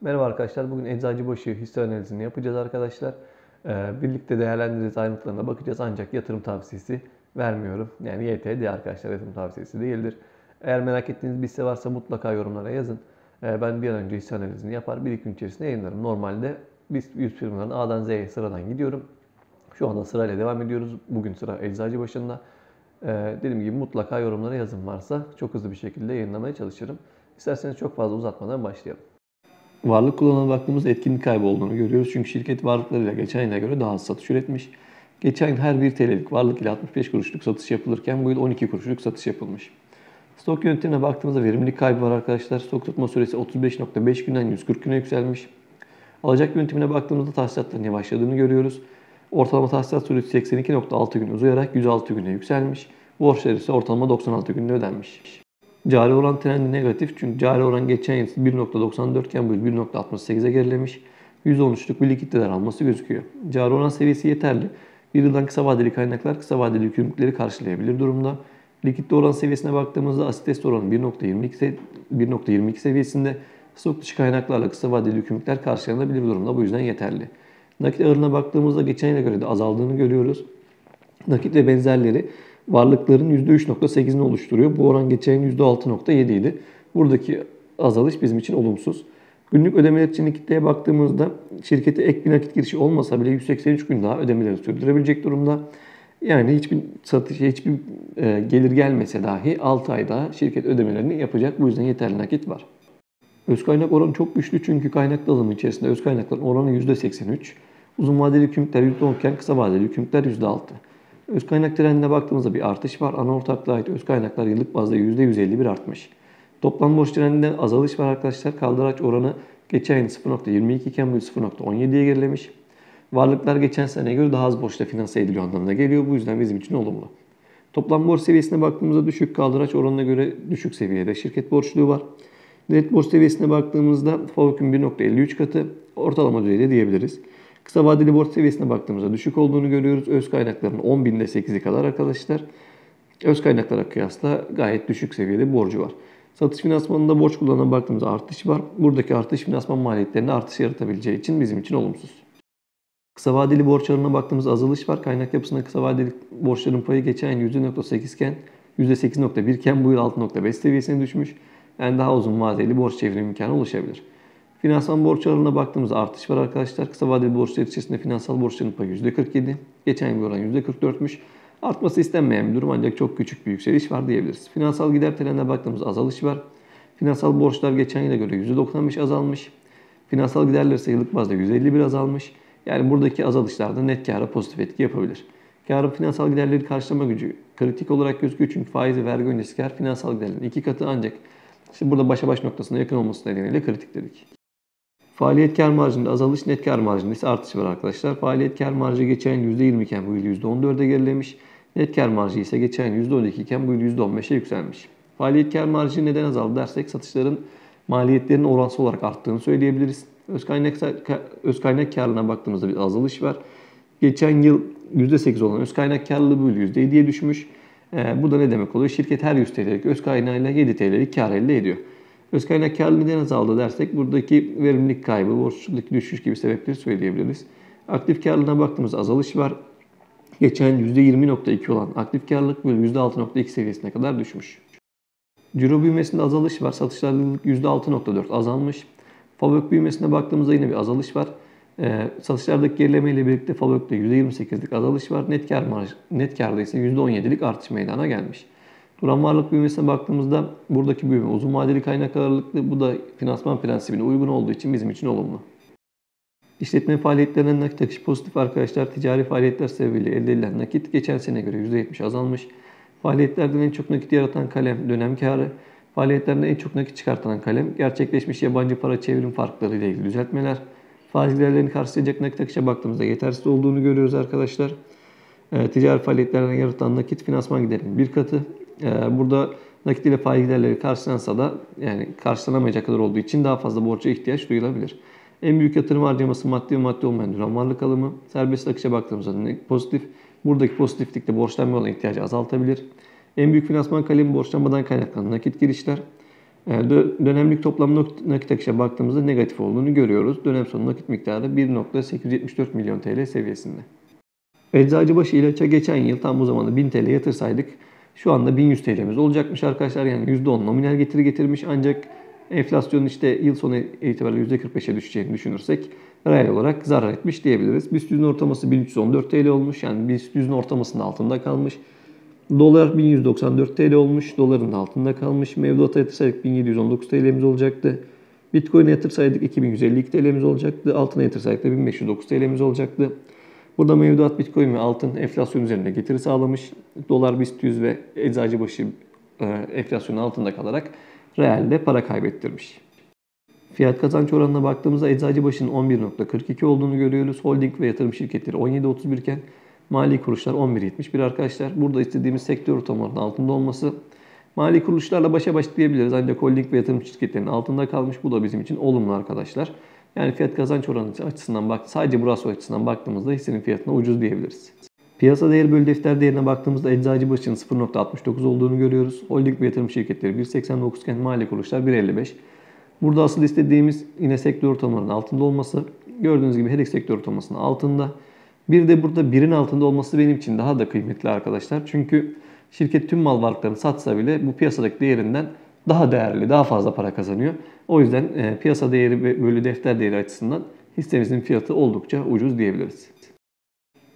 Merhaba arkadaşlar. Bugün Eczacıbaşı hisse analizini yapacağız arkadaşlar. Birlikte değerlendireceğiz, ayrıntılarına bakacağız. Ancak yatırım tavsiyesi vermiyorum. Yani YTD arkadaşlar, yatırım tavsiyesi değildir. Eğer merak ettiğiniz bir hisse varsa mutlaka yorumlara yazın. Ben bir an önce hisse analizini yapar, bir iki gün içerisinde yayınlarım. Normalde biz 100 firmaların A'dan Z'ye sıradan gidiyorum. Şu anda sırayla devam ediyoruz. Bugün sıra Eczacıbaşı'nda. Dediğim gibi mutlaka yorumlara yazın varsa çok hızlı bir şekilde yayınlamaya çalışırım. İsterseniz çok fazla uzatmadan başlayalım. Varlık kullanımına baktığımızda etkinlik kaybı olduğunu görüyoruz. Çünkü şirket varlıklarıyla geçen yıla göre daha az satış üretmiş. Geçen yıl her 1 TL'lik varlık ile 65 kuruşluk satış yapılırken bu yıl 12 kuruşluk satış yapılmış. Stok yönetimine baktığımızda verimlilik kaybı var arkadaşlar. Stok tutma süresi 35.5 günden 140 güne yükselmiş. Alacak yönetimine baktığımızda tahsilatların yavaşladığını görüyoruz. Ortalama tahsilat süresi 82.6 gün uzayarak 106 güne yükselmiş. Borçlar ise ortalama 96 günde ödenmiş. Cari oran trendi negatif çünkü cari oran geçen yıl 1.94 iken bu yıl 1.68'e gerilemiş. %13'lük bir likidite daralması gözüküyor. Cari oran seviyesi yeterli. Bir yıldan kısa vadeli kaynaklar kısa vadeli yükümlülükleri karşılayabilir durumda. Likidite oran seviyesine baktığımızda asit test oranı 1.22 seviyesinde, stok dışı kaynaklarla kısa vadeli yükümlülükler karşılanabilir durumda, bu yüzden yeterli. Nakit ağırlığına baktığımızda geçen yıla göre de azaldığını görüyoruz. Nakit ve benzerleri varlıkların %3.8'ini oluşturuyor. Bu oran geçen yıl %6.7 idi. Buradaki azalış bizim için olumsuz. Günlük ödemeler için kitleye baktığımızda şirkete ek bir nakit girişi olmasa bile 183 gün daha ödemeleri sürdürebilecek durumda. Yani hiçbir satış, hiçbir gelir gelmese dahi 6 ay daha şirket ödemelerini yapacak. Bu yüzden yeterli nakit var. Öz kaynak oranı çok güçlü çünkü kaynak dağılımı içerisinde öz kaynakların oranı %83. Uzun vadeli yükümlülükler %10 iken kısa vadeli yükümlülükler %6. Öz kaynak trendine baktığımızda bir artış var. Ana ortaklığa ait öz kaynaklar yıllık bazda %151 artmış. Toplam borç trendinde azalış var arkadaşlar. Kaldıraç oranı geçen yıl 0.22 iken bu yıl 0.17'ye gerilemiş. Varlıklar geçen seneye göre daha az borçla finanse ediliyor anlamına geliyor. Bu yüzden bizim için olumlu. Toplam borç seviyesine baktığımızda düşük, kaldıraç oranına göre düşük seviyede şirket borçluğu var. Net borç seviyesine baktığımızda FAVÖK'ün 1.53 katı ortalama düzeyde diyebiliriz. Kısa vadeli borç seviyesine baktığımızda düşük olduğunu görüyoruz. Öz kaynakların 10.000'de 8'i kadar arkadaşlar. Öz kaynaklara kıyasla gayet düşük seviyede borcu var. Satış finansmanında borç kullanımına baktığımızda artış var. Buradaki artış finansman maliyetlerinde artış yaratabileceği için bizim için olumsuz. Kısa vadeli borç oranına baktığımızda azalış var. Kaynak yapısında kısa vadeli borçların payı geçen yıl %0.8 iken %8.1 iken bu yıl 6.5 seviyesine düşmüş. Yani daha uzun vadeli borç çevrim imkanı oluşabilir. Finansman borç oranına baktığımızda artış var arkadaşlar. Kısa vadeli borçlar içerisinde finansal borçların payı %47. Geçen yıl bir oran %44'müş. Artması istenmeyen bir durum ancak çok küçük bir yükseliş var diyebiliriz. Finansal gider trendine baktığımızda azalış var. Finansal borçlar geçen yıla göre %95 azalmış. Finansal giderler ise yıllık bazda %51 azalmış. Yani buradaki azalışlarda net kâra pozitif etki yapabilir. Kârın finansal giderleri karşılama gücü kritik olarak gözüküyor çünkü faiz ve vergi öncesi kâr finansal giderlerin 2 katı, ancak işte burada başa baş noktasına yakın olması nedeniyle kritik dedik. Faaliyet kâr marjında azalış, net kâr marjında ise artış var arkadaşlar. Faaliyet kâr marjı geçen yıl %20 iken bu yıl %14'e gerilemiş. Net kâr marjı ise geçen yıl %12 iken bu yıl %15'e yükselmiş. Faaliyet kâr marjı neden azaldı dersek satışların maliyetlerin oransal olarak arttığını söyleyebiliriz. Öz kaynak kârına baktığımızda bir azalış var. Geçen yıl %8 olan öz kaynak kârlılığı bu yıl %7'ye düşmüş. Bu da ne demek oluyor? Şirket her 100 TL'lik öz kaynağıyla 7 TL'lik kâr elde ediyor. Öz kaynak kârlılığı neden azaldı dersek buradaki verimlilik kaybı, borçluluk düşüş gibi sebepleri söyleyebiliriz. Aktif kârlılığına baktığımızda azalış var. Geçen %20.2 olan aktif kârlılık böyle %6.2 seviyesine kadar düşmüş. Ciro büyümesinde azalış var. Satışlar yıllık %6.4 azalmış. FAVÖK büyümesine baktığımızda yine bir azalış var. Satışlardaki gerileme ile birlikte FAVÖK'te %28'lik azalış var. Net kârda ise %17'lik artış meydana gelmiş. Duran varlık büyümesine baktığımızda buradaki büyüme uzun vadeli kaynak ağırlıklı. Bu da finansman prensibine uygun olduğu için bizim için olumlu. İşletme faaliyetlerinden nakit akışı pozitif arkadaşlar. Ticari faaliyetler sebebiyle elde edilen nakit geçen sene göre %70 azalmış. Faaliyetlerden en çok nakit yaratan kalem dönem kârı. Faaliyetlerden en çok nakit çıkartılan kalem gerçekleşmiş yabancı para çevrim farkları ile ilgili düzeltmeler. Faiz giderlerini karşılayacak nakit akışa baktığımızda yetersiz olduğunu görüyoruz arkadaşlar. Ticari faaliyetlerden yaratan nakit finansman giderinin bir katı. Burada nakit ile faiz giderleri karşılansa da yani karşılanamayacak kadar olduğu için daha fazla borca ihtiyaç duyulabilir. En büyük yatırım harcaması maddi ve maddi olmayan duran varlık alımı. Serbest akışa baktığımızda pozitif. Buradaki pozitiflikte borçlanma olan ihtiyacı azaltabilir. En büyük finansman kalemi borçlanmadan kaynaklanan nakit girişler. Dönemlik toplam nakit akışa baktığımızda negatif olduğunu görüyoruz. Dönem sonu nakit miktarı 1,874 milyon TL seviyesinde. Eczacıbaşı ilaça geçen yıl tam bu zamanda 1000 TL yatırsaydık şu anda 1100 TL'miz olacakmış arkadaşlar. Yani %10 nominal getiri getirmiş, ancak enflasyonun yıl sonu itibariyle %45'e düşeceğini düşünürsek reel olarak zarar etmiş diyebiliriz. BIST 100'ün ortalaması 1314 TL olmuş. Yani BIST 100'ün ortalamasının altında kalmış. Dolar 1194 TL olmuş. Doların da altında kalmış. Mevduata yatırsaydık 1719 TL'miz olacaktı. Bitcoin'e yatırsaydık 2152 TL'miz olacaktı. Altına yatırsaydık da 1509 TL'miz olacaktı. Burada mevduat, Bitcoin ve altın enflasyon üzerinde getiri sağlamış. Dolar, BIST 100 ve Eczacıbaşı enflasyonun altında kalarak realde para kaybettirmiş. Fiyat kazanç oranına baktığımızda Eczacıbaşı'nın 11,42 olduğunu görüyoruz. Holding ve yatırım şirketleri 17,31 iken mali kuruluşlar 11,71 arkadaşlar. Burada istediğimiz sektör ortamlarının altında olması. Mali kuruluşlarla başa baş diyebiliriz, ancak holding ve yatırım şirketlerinin altında kalmış. Bu da bizim için olumlu arkadaşlar. Yani fiyat kazanç oranı açısından sadece burası açısından baktığımızda hissenin fiyatına ucuz diyebiliriz. Piyasa değeri bölü defter değerine baktığımızda Eczacıbaşı'nın 0,69 olduğunu görüyoruz. Holding ve yatırım şirketleri 1,89 iken mali kuruluşlar 1,55. Burada asıl istediğimiz yine sektör ortamlarının altında olması. Gördüğünüz gibi her iki sektör ortalamasının altında. Bir de burada birin altında olması benim için daha da kıymetli arkadaşlar. Çünkü şirket tüm mal varlıklarını satsa bile bu piyasadaki değerinden daha değerli, daha fazla para kazanıyor. O yüzden piyasa değeri bölü defter değeri açısından hissemizin fiyatı oldukça ucuz diyebiliriz.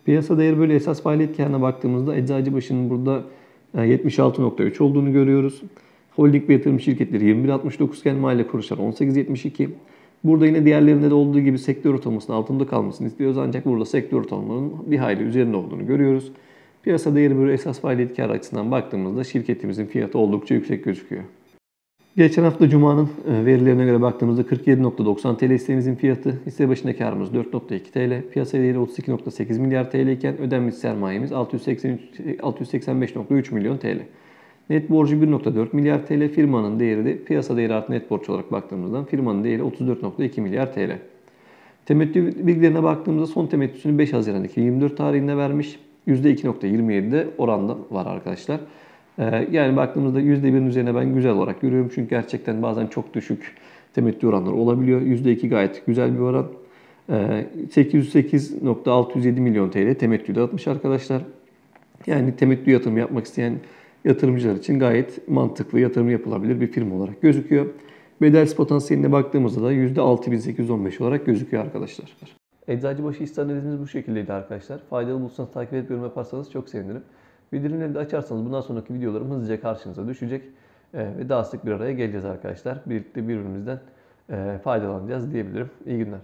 Piyasa değeri bölü esas faaliyet karına baktığımızda Eczacıbaşı'nın burada 76,3 olduğunu görüyoruz. Holding ve yatırım şirketleri 21,69 iken mali kuruluşlar 18,72. Burada yine diğerlerinde de olduğu gibi sektör ortalamasının altında kalmasını istiyoruz, ancak burada sektör ortalamanın bir hayli üzerinde olduğunu görüyoruz. Piyasa değeri bölü esas faaliyet karı açısından baktığımızda şirketimizin fiyatı oldukça yüksek gözüküyor. Geçen hafta Cuma'nın verilerine göre baktığımızda 47,90 TL hissemizin fiyatı, hisse başına karımız 4,2 TL, piyasa değeri 32,8 milyar TL iken ödenmiş sermayemiz 685,3 milyon TL. Net borcu 1,4 milyar TL, firmanın değeri de piyasa değeri artı net borç olarak baktığımızda firmanın değeri 34,2 milyar TL. Temettü bilgilerine baktığımızda son temettüsünü 5 Haziran 2024 tarihinde vermiş. %2,27'de oranda var arkadaşlar. Yani baktığımızda %1'in üzerine ben güzel olarak görüyorum. Çünkü gerçekten bazen çok düşük temettü oranları olabiliyor. %2 gayet güzel bir oran. 808,607 milyon TL temettü dağıtmış arkadaşlar. Yani temettü yatırım yapmak isteyen yatırımcılar için gayet mantıklı yatırım yapılabilir bir firma olarak gözüküyor. Bedel potansiyeline baktığımızda da %6.815 olarak gözüküyor arkadaşlar. Eczacıbaşı hisse analizimiz bu şekildeydi arkadaşlar. Faydalı bulursanız takip edip yorum yaparsanız çok sevinirim. Bildirimleri de açarsanız bundan sonraki videolarım hızlıca karşınıza düşecek. Ve daha sık bir araya geleceğiz arkadaşlar. Birlikte birbirimizden faydalanacağız diyebilirim. İyi günler.